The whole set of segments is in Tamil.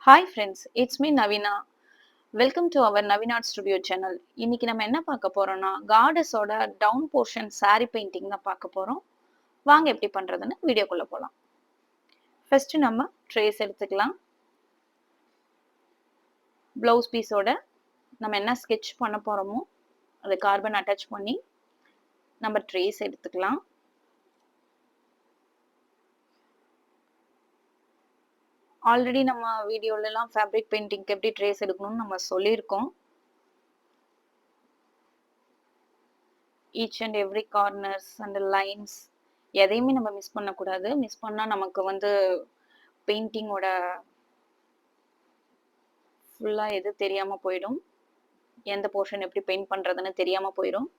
Hi friends, it's me Naveena. Welcome to our Naveen art studio channel. இன்னைக்கு நம்ம என்ன பார்க்க போறோம்னா, கார்டஸோட டவுன் போர்ஷன் saree பெயிண்டிங் தான் பார்க்க போறோம். வாங்க எப்படி பண்றதுன்னு வீடியோக்குள்ள போலாம். ஃபர்ஸ்ட் நம்ம ட்ரேஸ் எடுத்துக்கலாம். ப்ளவுஸ் பீஸோட நம்ம என்ன ஸ்கெட்ச் பண்ண போறோமோ அதை கார்பன் அட்டாச் பண்ணி நம்ம ட்ரேஸ் எடுத்துக்கலாம். ஆல்ரெடி நம்ம வீடியோலலாம் ஃபேப்ரிக் பெயிண்டிங்க்கு எப்படி ட்ரேஸ் எடுக்கணும்னு நம்ம சொல்லியிருக்கோம். Each and every corners and lines எதையுமே நம்ம மிஸ் பண்ணக்கூடாது. மிஸ் பண்ணா நமக்கு வந்து பெயிண்டிங்கோட ஃபுல்லா எது தெரியாம போயிடும். எந்த போர்ஷன் எப்படி பெயிண்ட் பண்றதுன்னு தெரியாம போயிடும்.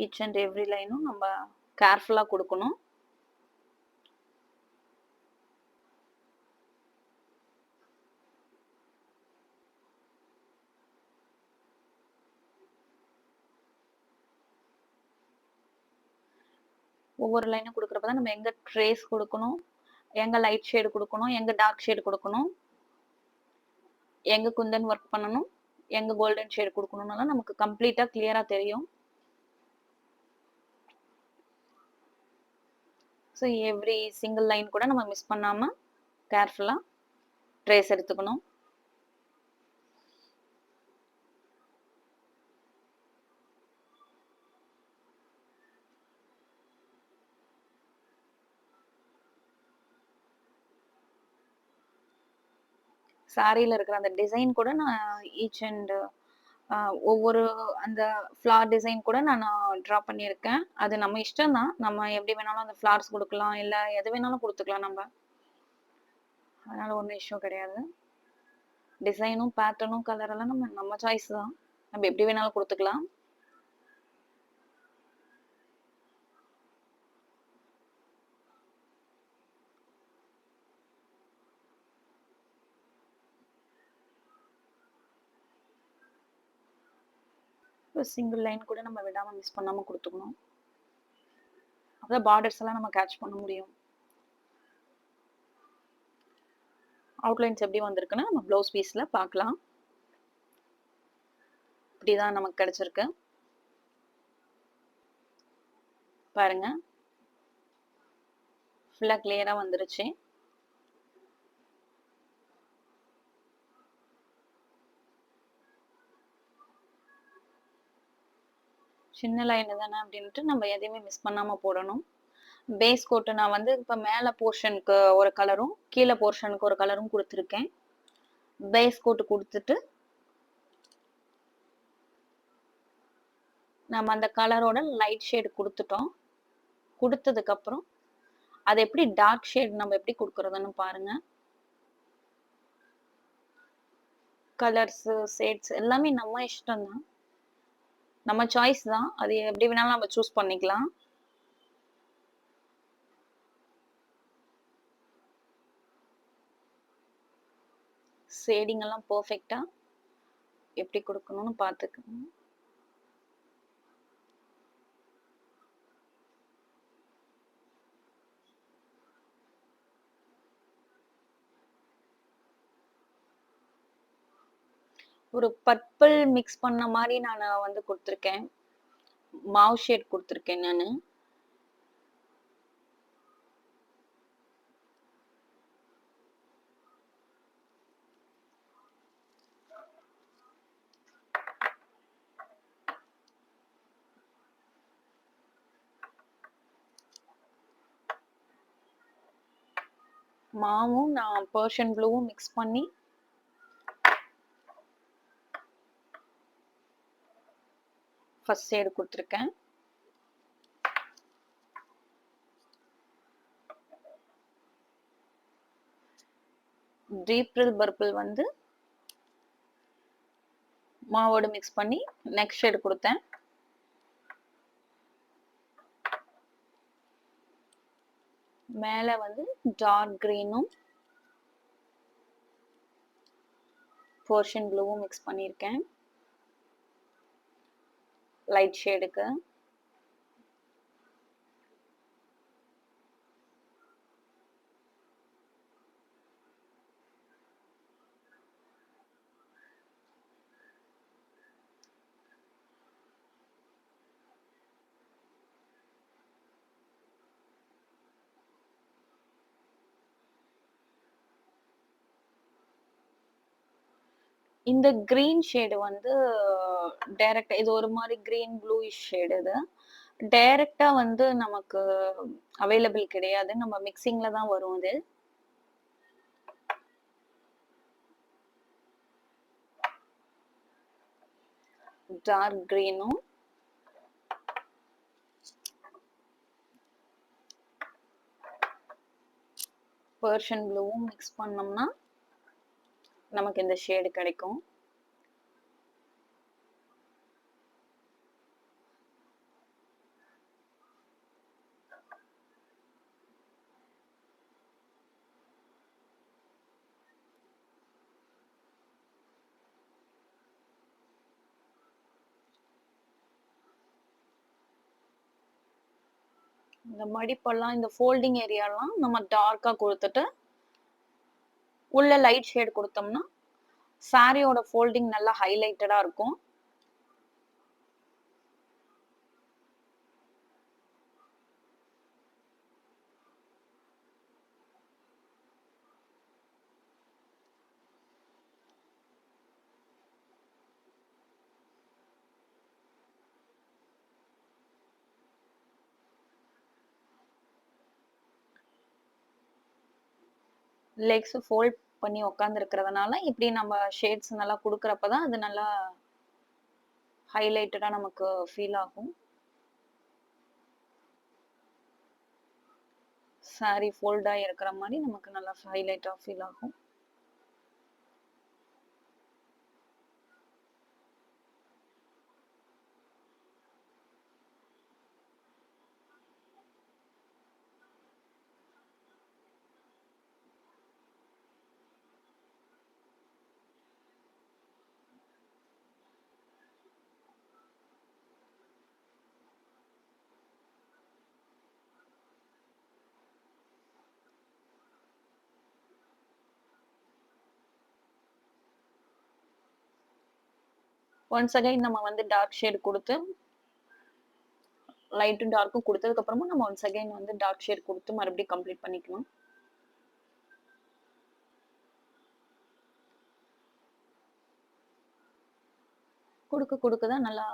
ஈச் அண்ட் எவ்ரி லைனும் நம்ம கேர்ஃபுல்லா கொடுக்கணும். ஒவ்வொரு லைனும் கொடுக்குறப்ப தான் நம்ம எங்க ட்ரேஸ் கொடுக்கணும், எங்க லைட் ஷேடு கொடுக்கணும், எங்க டார்க் ஷேடு கொடுக்கணும், எங்க குந்தன் ஒர்க் பண்ணணும், எங்க கோல்டன் ஷேடு கொடுக்கணும்னால நமக்கு கம்ப்ளீட்டா கிளியரா தெரியும். ஸோ எவ்ரி சிங்கிள் லைன் கூட நம்ம மிஸ் பண்ணாம கேர்ஃபுல்லா ட்ரேஸ் எடுத்துக்கணும். சாரியில இருக்கிற அந்த டிசைன் கூட நான் ஈச் அண்ட் ஒவ்வொரு அந்த ஃப்ளார் டிசைன் கூட நான் ட்ரா பண்ணியிருக்கேன். அது நம்ம இஷ்டம் தான். நம்ம எப்படி வேணாலும் அந்த ஃப்ளார்ஸ் கொடுக்கலாம், இல்ல எது வேணாலும் கொடுத்துக்கலாம் நம்ம. அதனால ஒன்றும் இஷ்யூ கிடையாது. டிசைனும் பேட்டர்னும் கலர் எல்லாம் நம்ம நம்ம சாய்ஸ் தான். நம்ம எப்படி வேணாலும் கொடுத்துக்கலாம். ஒரு சிங்கிள் லைன் கூட நம்ம விடாம மிஸ் பண்ணாம கொடுத்துக்கணும். அப்பதான் பார்டர்ஸ் எல்லாம் நம்ம கேட்ச் பண்ண முடியும். அவுட்லைன்ஸ் எப்படி வந்திருக்குன்னு நம்ம ப்ளவுஸ் பீஸ்ல பார்க்கலாம். இப்படிதான் நமக்கு கிடைச்சிருக்கு. பாருங்க, ஃபுல்லா கிளியரா வந்துருச்சு. சின்ன லைன் தானே அப்படின்ட்டு நம்ம எதையுமே மிஸ் பண்ணாம போடணும். பேஸ் கோட்டு நான் வந்து இப்ப மேல போர்ஷனுக்கு ஒரு கலரும் கீழே போர்ஷனுக்கு ஒரு கலரும் கொடுத்துருக்கேன். பேஸ் கோட்டு கொடுத்துட்டு நம்ம அந்த கலரோட லைட் ஷேடு கொடுத்துட்டோம். கொடுத்ததுக்கு அப்புறம் அது எப்படி டார்க் ஷேட் நம்ம எப்படி கொடுக்கறதுன்னு பாருங்க. கலர்ஸ் ஷேட்ஸ் எல்லாமே நம்ம இஷ்டம் தான், நம்ம சாய்ஸ் தான். அது எப்படி வேணாலும் நம்ம சூஸ் பண்ணிக்கலாம். ஷேடிங் எல்லாம் பெர்ஃபெக்ட்டா எப்படி கொடுக்கணும்னு பார்த்துக்கணும். ஒரு பர்பிள் மிக்ஸ் பண்ண மாதிரி நான் வந்து கொடுத்துருக்கேன். மாவு ஷேட் கொடுத்துருக்கேன் நானு. மாவும் நான் பர்ஷியன் ப்ளூவும் மிக்ஸ் பண்ணி ஃபர்ஸ்ட் ஷேடு கொடுத்துருக்கேன். டீப் பர்பிள் வந்து மாவோடு மிக்ஸ் பண்ணி நெக்ஸ்ட் ஷேடு கொடுத்தேன். மேல வந்து டார்க் கிரீனும் பர்ஷியன் ப்ளூவும் மிக்ஸ் பண்ணியிருக்கேன் லைட் ஷேடுக்கு. இந்த கிரீன் ஷேடு வந்து டைரக்ட்டா இது ஒரு மாரி கிரீன் ப்ளூயிஷ் ஷேடு இது. டைரக்ட்டா வந்து நமக்கு அவைலபிள் கிடையாது. நம்ம மிக்ஸிங்ல தான் வரும் இது. டார்க் கிரீனும் பெர்ஷியன் ப்ளூவும் மிக்ஸ் பண்ணோம்னா நமக்கு இந்த ஷேடு கிடைக்கும். இந்த மடிப்பெல்லாம் இந்த ஃபோல்டிங் ஏரியாலாம் நம்ம டார்க்கா குடுத்துட்டு, உள்ள லைட் ஷேட் குடுத்தோம்னா, சாரியோட ஃபோல்டிங் நல்லா ஹைலைட்டடா இருக்கும். லெக்ஸ் ஃபோல்ட் பண்ணி உட்கார்ந்திருக்கிறதுனால, இப்படி நம்ம ஷேட்ஸ் நல்லா குடுக்குறப்ப தான் அது நல்லா ஹைலைட்டடா நமக்கு ஃபீல் ஆகும். சாரி ஃபோல்ட் ஆகி இருக்கிற மாரி நமக்கு நல்லா ஹைலைட்டா ஃபீல் ஆகும். ஒன்ஸ் அகைன் நம்ம வந்து டார்க் ஷேட் குடுத்து, லைட்டும் டார்க்கும் குடுத்ததுக்கு அப்புறமா நம்ம ஒன்ஸ் அகைன் வந்து டார்க் ஷேட் குடுத்து மறுபடியும் கம்ப்ளீட் பண்ணிக்கணும். குடுக்க குடுக்க தான் நல்லா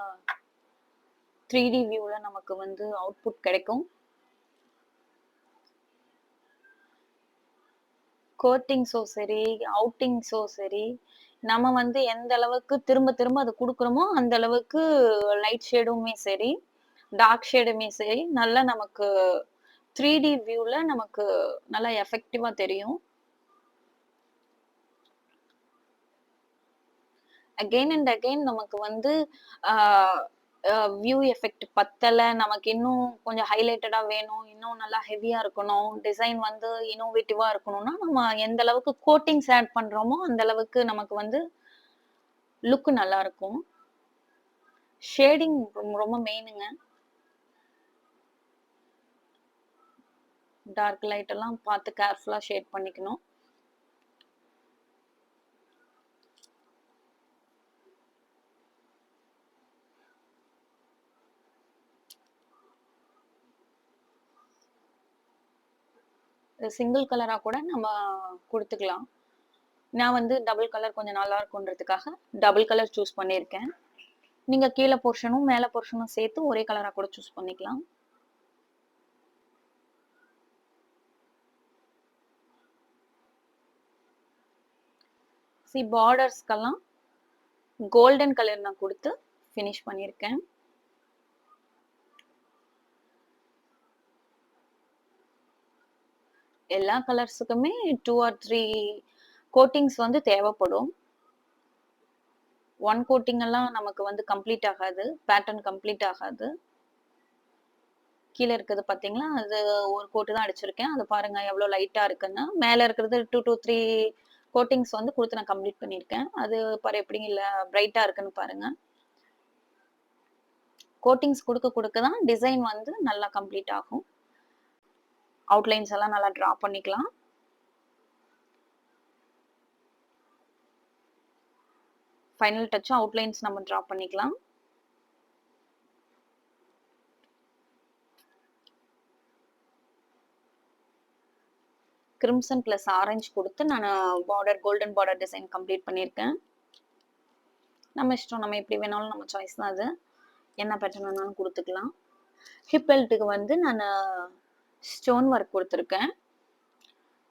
3D வியூல நமக்கு வந்து அவுட்புட் கிடைக்கும். கோட்டிங்ஸோ சரி, அவுட்டிங்ஸோ சரி, நம்ம வந்து எந்த அளவுக்கு திரும்ப திரும்ப அத குடுக்குறோமோ, அந்த அளவுக்கு லைட் ஷேடுமே சரி, டார்க் ஷேடுமே சரி, நல்லா நமக்கு 3D வியூல நமக்கு நல்லா எஃபெக்டிவா தெரியும். அகைன் அண்ட் அகைன் நமக்கு வந்து ஆ வியூ எஃபெக்ட் பத்தல, நமக்கு இன்னும் கொஞ்சம் ஹைலைட்டடா வேணும், இன்னும் நல்லா ஹெவியா இருக்கணும், டிசைன் வந்து இன்னோவேட்டிவா இருக்கணும்னா, நம்ம எந்த அளவுக்கு கோட்டிங்ஸ் ஆட் பண்றோமோ, அந்த அளவுக்கு நமக்கு வந்து லுக் நல்லா இருக்கும். ஷேடிங் ரொம்ப மெயினுங்க. டார்க் லைட் எல்லாம் பார்த்து கேர்ஃபுல்லா ஷேட் பண்ணிக்கணும். சிங்கிள் கலரா கூட நம்ம குடுத்துக்கலாம். நான் வந்து டபுள் கலர் கொஞ்சம் நல்லா இருக்கும்ன்றதுக்காக டபுள் கலர் சூஸ் பண்ணியிருக்கேன். நீங்க கீழ போர்ஷனும், மேல போர்ஷனும் சேர்த்து ஒரே கலரா கூட சூஸ் பண்ணிக்கலாம். பார்டர்ஸ்க்கெல்லாம் கோல்டன் கலர் நான் குடுத்து ஃபினிஷ் பண்ணியிருக்கேன். எல்லா கலர்ஸுக்குமே 2 ஆர் 3 கோட்டிங்ஸ் வந்து தேவைப்படும். 1 கோட்டிங் எல்லாம் நமக்கு வந்து கம்ப்ளீட் ஆகாது. பேட்டர்ன் கம்ப்ளீட் ஆகாது. கீழ இருக்கிறது பார்த்தீங்களா? அது ஒரு கோட்டு தான் அடிச்சிருக்கேன். அது பாருங்க எவ்வளோ லைட்டா இருக்குன்னு. மேல இருக்கிறது 2 to 3 கோட்டிங்ஸ் வந்து குடுத்து நான் கம்ப்ளீட் பண்ணியிருக்கேன். அது பாரு எப்படி இல்ல பிரைட்டா இருக்குன்னு பாருங்க. கோட்டிங்ஸ் குடுக்க குடுக்க தான் டிசைன் வந்து நல்லா கம்ப்ளீட் ஆகும். அவுட்லைன்ஸ் எல்லாம் நல்லா டிரா பண்ணிக்கலாம். ஃபைனல் டச் அவுட்லைன்ஸ் நம்ம டிரா பண்ணிக்கலாம். கிரிம்சன் பிளஸ் ஆரஞ்சு குடுத்து நான் border golden border design complete பண்ணியிருக்கேன். நம்ம இஷ்டம். நம்ம எப்படி வேணாலும் நம்ம சாய்ஸ் தான் அது. என்ன பேட்டர்ன் வேணாலும் குடுத்துக்கலாம். ஹிப் பெல்ட்டுக்கு வந்து நானு ஸ்டோன் ஒர்க் குடுத்துருக்கேன்.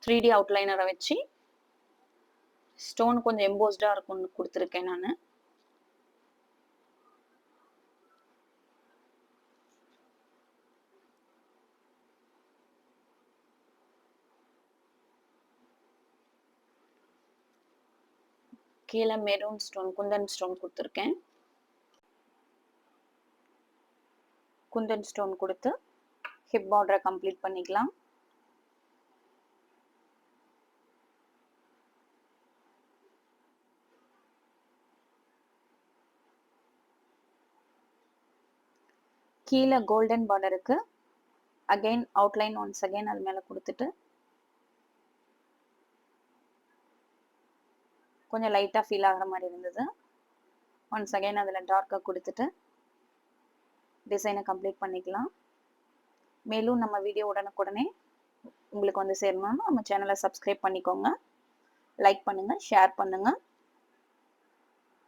3D அவுட்லைனர வச்சு ஸ்டோன் கொஞ்சம் எம்போஸ்டா இருக்கும்னு குடுத்துருக்கேன் நானு. கீழ மெரூன் ஸ்டோன், குந்தன் ஸ்டோன் குடுத்துருக்கேன். குந்தன் ஸ்டோன் குடுத்து ஹிப் பார்டர கம்ப்ளீட் பண்ணிக்கலாம். கீழ கோல்டன் பார்டருக்கு அகைன் அவுட்லைன் ஒன்ஸ் அகைன் அது மேல குடுத்துட்டு கொஞ்சம் லைட்டா ஃபீல் ஆகுற மாதிரி இருந்தது. ஒன்ஸ் அகைன் அதில் டார்க்காக கொடுத்துட்டு டிசைனை கம்ப்ளீட் பண்ணிக்கலாம். மேலும் நம்ம வீடியோ உடனுக்குடனே உங்களுக்கு வந்து சேரணும்னா நம்ம சேனலை சப்ஸ்கிரைப் பண்ணிக்கோங்க, லைக் பண்ணுங்க, ஷேர் பண்ணுங்க.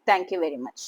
Thank you very much.